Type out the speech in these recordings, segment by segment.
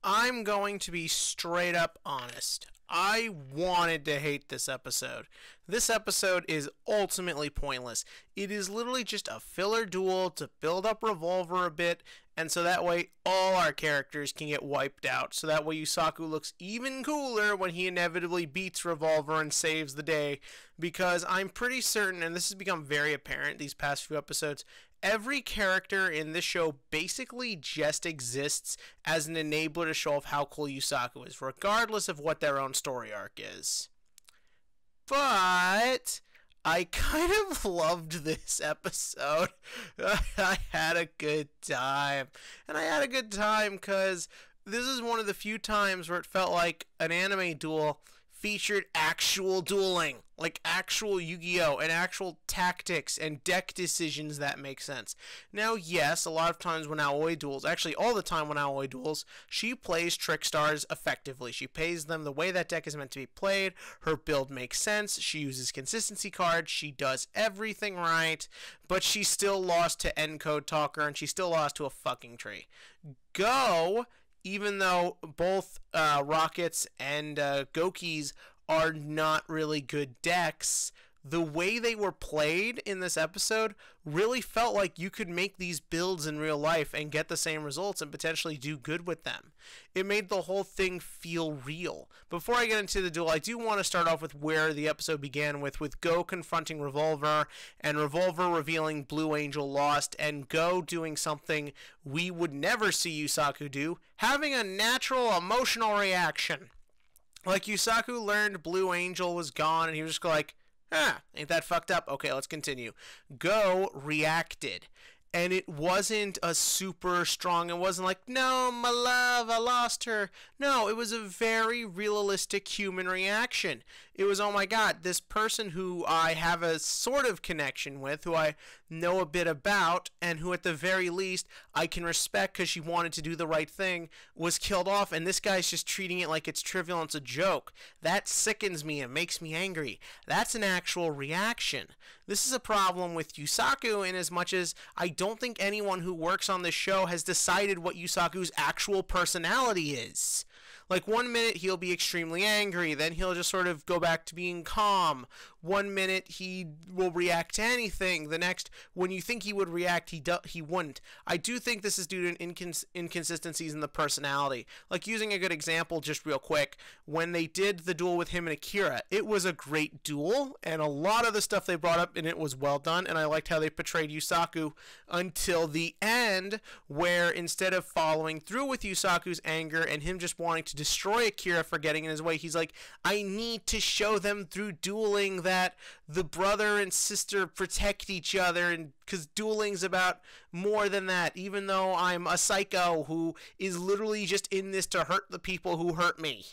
I'm going to be straight up honest. I wanted to hate this episode. This episode is ultimately pointless. It is literally just a filler duel to build up Revolver a bit, and so that way all our characters can get wiped out. So that way Yusaku looks even cooler when he inevitably beats Revolver and saves the day. Because I'm pretty certain, and this has become very apparent these past few episodes, every character in this show basically just exists as an enabler to show off how cool Yusaku is, regardless of what their own story arc is. But I kind of loved this episode. I had a good time. And I had a good time because this is one of the few times where it felt like an anime duel featured actual dueling, like actual Yu-Gi-Oh! And actual tactics and deck decisions that make sense. Now, yes, a lot of times when Aoi duels, actually all the time when Aoi duels, she plays Trick Stars effectively. She plays them the way that deck is meant to be played. Her build makes sense. She uses consistency cards. She does everything right, but she still lost to Encode Talker, and she still lost to a fucking tree. Go, even though both Rockets and Gokis are not really good decks, the way they were played in this episode really felt like you could make these builds in real life and get the same results and potentially do good with them. It made the whole thing feel real. Before I get into the duel, I do want to start off with where the episode began with Go confronting Revolver, and Revolver revealing Blue Angel lost, and Go doing something we would never see Yusaku do, having a natural emotional reaction. Like, Yusaku learned Blue Angel was gone, and he was just like, ain't that fucked up? Okay, let's continue. Go reacted. And it wasn't a super strong, it wasn't like, no, my love, I lost her. No, it was a very realistic human reaction. It was, oh my god, this person who I have a sort of connection with, who I know a bit about, and who at the very least I can respect because she wanted to do the right thing, was killed off, and this guy's just treating it like it's trivial and it's a joke. That sickens me and makes me angry. That's an actual reaction. This is a problem with Yusaku in as much as I don't think anyone who works on this show has decided what Yusaku's actual personality is. Like, one minute he'll be extremely angry, then he'll just sort of go back to being calm. One minute he will react to anything, the next, when you think he would react, he wouldn't. I do think this is due to inconsistencies in the personality. Like, using a good example just real quick, when they did the duel with him and Akira, it was a great duel, and a lot of the stuff they brought up in it was well done, and I liked how they portrayed Yusaku until the end, where instead of following through with Yusaku's anger and him just wanting to destroy Akira for getting in his way, he's like, I need to show them through dueling that the brother and sister protect each other, and because dueling's about more than that, even though I'm a psycho who is literally just in this to hurt the people who hurt me.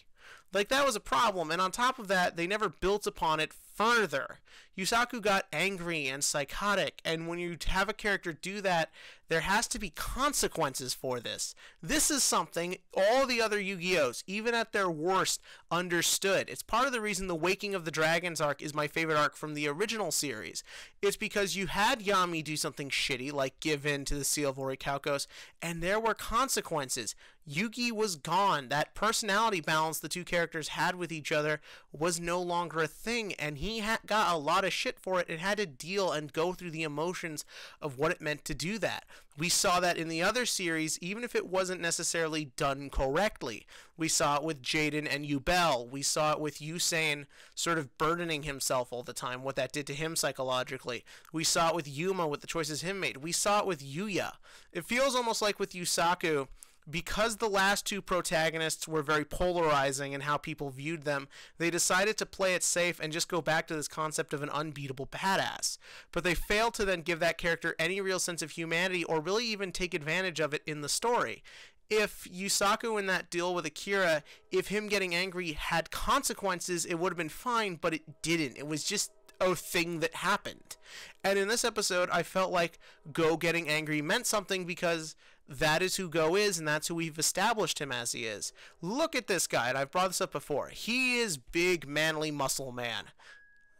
Like, that was a problem, and on top of that, they never built upon it further. Yusaku got angry and psychotic, and when you have a character do that, there has to be consequences for this. This is something all the other Yu-Gi-Ohs, even at their worst, understood. It's part of the reason the Waking of the Dragons arc is my favorite arc from the original series. It's because you had Yami do something shitty, like give in to the Seal of Orichalcos, and there were consequences. Yugi was gone. That personality balance the two characters had with each other was no longer a thing, and he got a lot of shit for it and had to deal and go through the emotions of what it meant to do that. We saw that in the other series, even if it wasn't necessarily done correctly. We saw it with Jaden and Yubel. We saw it with Usain sort of burdening himself all the time, what that did to him psychologically. We saw it with Yuma with the choices him made. We saw it with Yuya. It feels almost like with Yusaku, because the last two protagonists were very polarizing in how people viewed them, they decided to play it safe and just go back to this concept of an unbeatable badass. But they failed to then give that character any real sense of humanity or really even take advantage of it in the story. If Yusaku in that deal with Akira, if him getting angry had consequences, it would have been fine, but it didn't. It was just a thing that happened. And in this episode, I felt like Go getting angry meant something because that is who Go is, and that's who we've established him as he is. Look at this guy, and I've brought this up before. He is big, manly muscle man.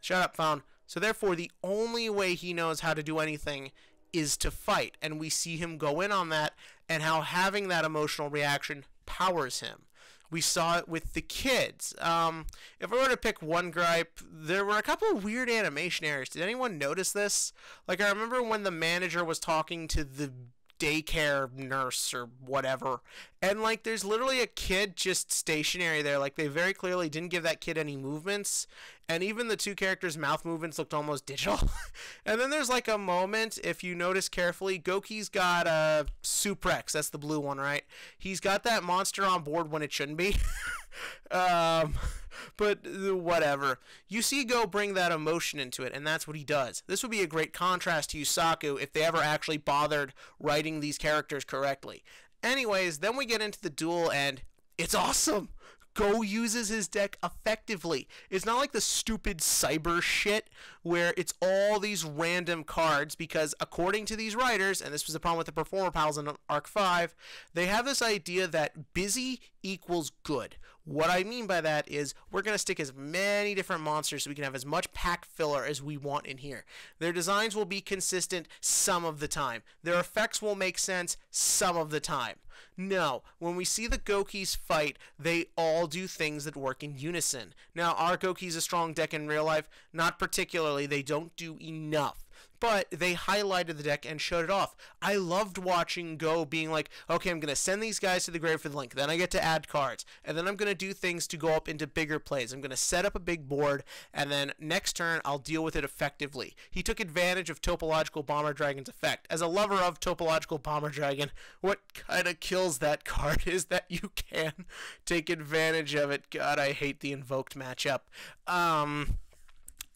Shut up, phone. So therefore, the only way he knows how to do anything is to fight, and we see him go in on that, and how having that emotional reaction empowers him. We saw it with the kids. If I were to pick one gripe, there were a couple of weird animation errors. Did anyone notice this? Like, I remember when the manager was talking to the daycare nurse or whatever, and like there's literally a kid just stationary there. Like, they very clearly didn't give that kid any movements, and even the two characters' mouth movements looked almost digital. And then there's like a moment, if you notice carefully, Goki's got a Suprex, that's the blue one, right? He's got that monster on board when it shouldn't be. But whatever. You see Go bring that emotion into it, and that's what he does. This would be a great contrast to Yusaku if they ever actually bothered writing these characters correctly. Anyways, then we get into the duel, and it's awesome. Go uses his deck effectively. It's not like the stupid cyber shit where it's all these random cards, because according to these writers, and this was the problem with the Performer Pals in Arc 5, they have this idea that busy equals good. What I mean by that is we're going to stick as many different monsters so we can have as much pack filler as we want in here. Their designs will be consistent some of the time. Their effects will make sense some of the time. No, when we see the Gokis fight, they all do things that work in unison. Now, are Gokis a strong deck in real life? Not particularly. They don't do enough. But they highlighted the deck and showed it off. I loved watching Go being like, okay, I'm going to send these guys to the grave for the link. Then I get to add cards. And then I'm going to do things to go up into bigger plays. I'm going to set up a big board, and then next turn I'll deal with it effectively. He took advantage of Topological Bomber Dragon's effect. As a lover of Topological Bomber Dragon, what kind of kills that card is that you can take advantage of it. God, I hate the invoked matchup.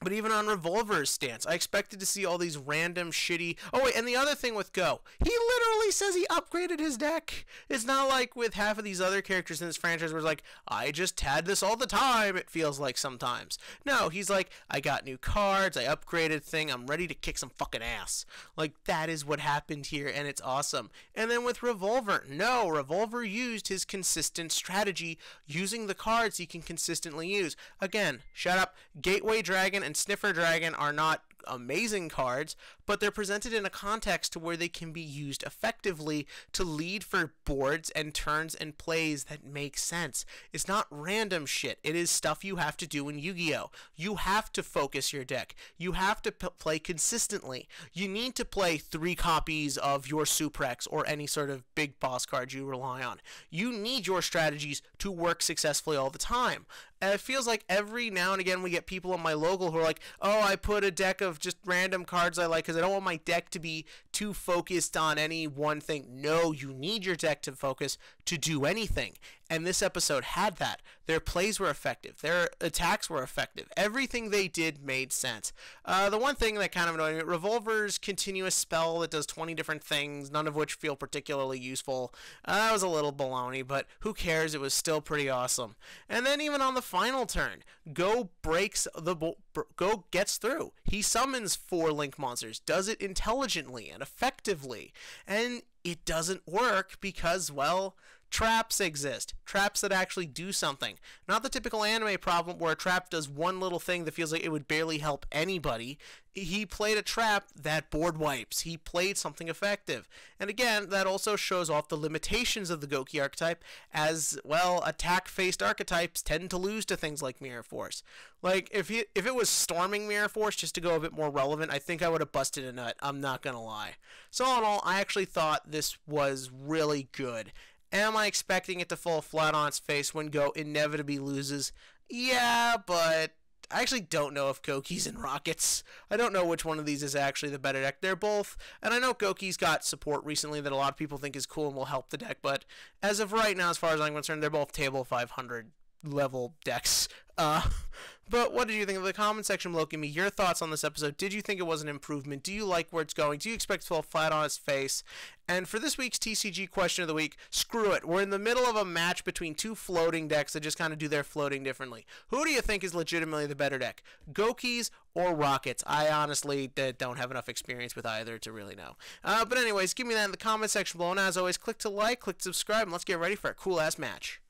But even on Revolver's stance, I expected to see all these random shitty... Oh, wait, and the other thing with Go, he literally says he upgraded his deck. It's not like with half of these other characters in this franchise where it's like, I just had this all the time, it feels like sometimes. No, he's like, I got new cards, I upgraded thing, I'm ready to kick some fucking ass. Like, that is what happened here, and it's awesome. And then with Revolver, no, Revolver used his consistent strategy, using the cards he can consistently use. Again, shut up, Gateway Dragon and Sniffer Dragon are not amazing cards, but they're presented in a context to where they can be used effectively to lead for boards and turns and plays that make sense. It's not random shit. It is stuff you have to do in Yu-Gi-Oh! You have to focus your deck. You have to play consistently. You need to play 3 copies of your Suprex or any sort of big boss card you rely on. You need your strategies to work successfully all the time. And it feels like every now and again we get people on my local who are like, oh, I put a deck of just random cards I like because I don't want my deck to be too focused on any one thing. No, you need your deck to focus to do anything. And this episode had that. Their plays were effective. Their attacks were effective. Everything they did made sense. The one thing that kind of annoyed me, Revolver's continuous spell that does 20 different things, none of which feel particularly useful. That was a little baloney, but who cares? It was still pretty awesome. And then even on the final turn, Go breaks the Go gets through. He summons 4 link monsters, does it intelligently and effectively, and it doesn't work because, well, traps exist. Traps that actually do something. Not the typical anime problem where a trap does one little thing that feels like it would barely help anybody. He played a trap that board wipes. He played something effective. And again, that also shows off the limitations of the Goki archetype, as, well, attack-faced archetypes tend to lose to things like Mirror Force. Like, if it was Storming Mirror Force, just to go a bit more relevant, I think I would have busted a nut. I'm not gonna lie. So all in all, I actually thought this was really good. Am I expecting it to fall flat on its face when Go inevitably loses? Yeah, but I actually don't know if Goki's and Rockets. I don't know which one of these is actually the better deck. They're both, and I know Goki's got support recently that a lot of people think is cool and will help the deck, but as of right now, as far as I'm concerned, they're both table 500 level decks. But what did you think of the comment section below? Give me your thoughts on this episode. Did you think it was an improvement? Do you like where it's going? Do you expect it to fall flat on its face? And for this week's TCG question of the week, screw it. We're in the middle of a match between 2 floating decks that just kind of do their floating differently. Who do you think is legitimately the better deck? Gokis or Rockets? I honestly don't have enough experience with either to really know. But anyways, give me that in the comment section below. And as always, click to like, click to subscribe, and let's get ready for a cool-ass match.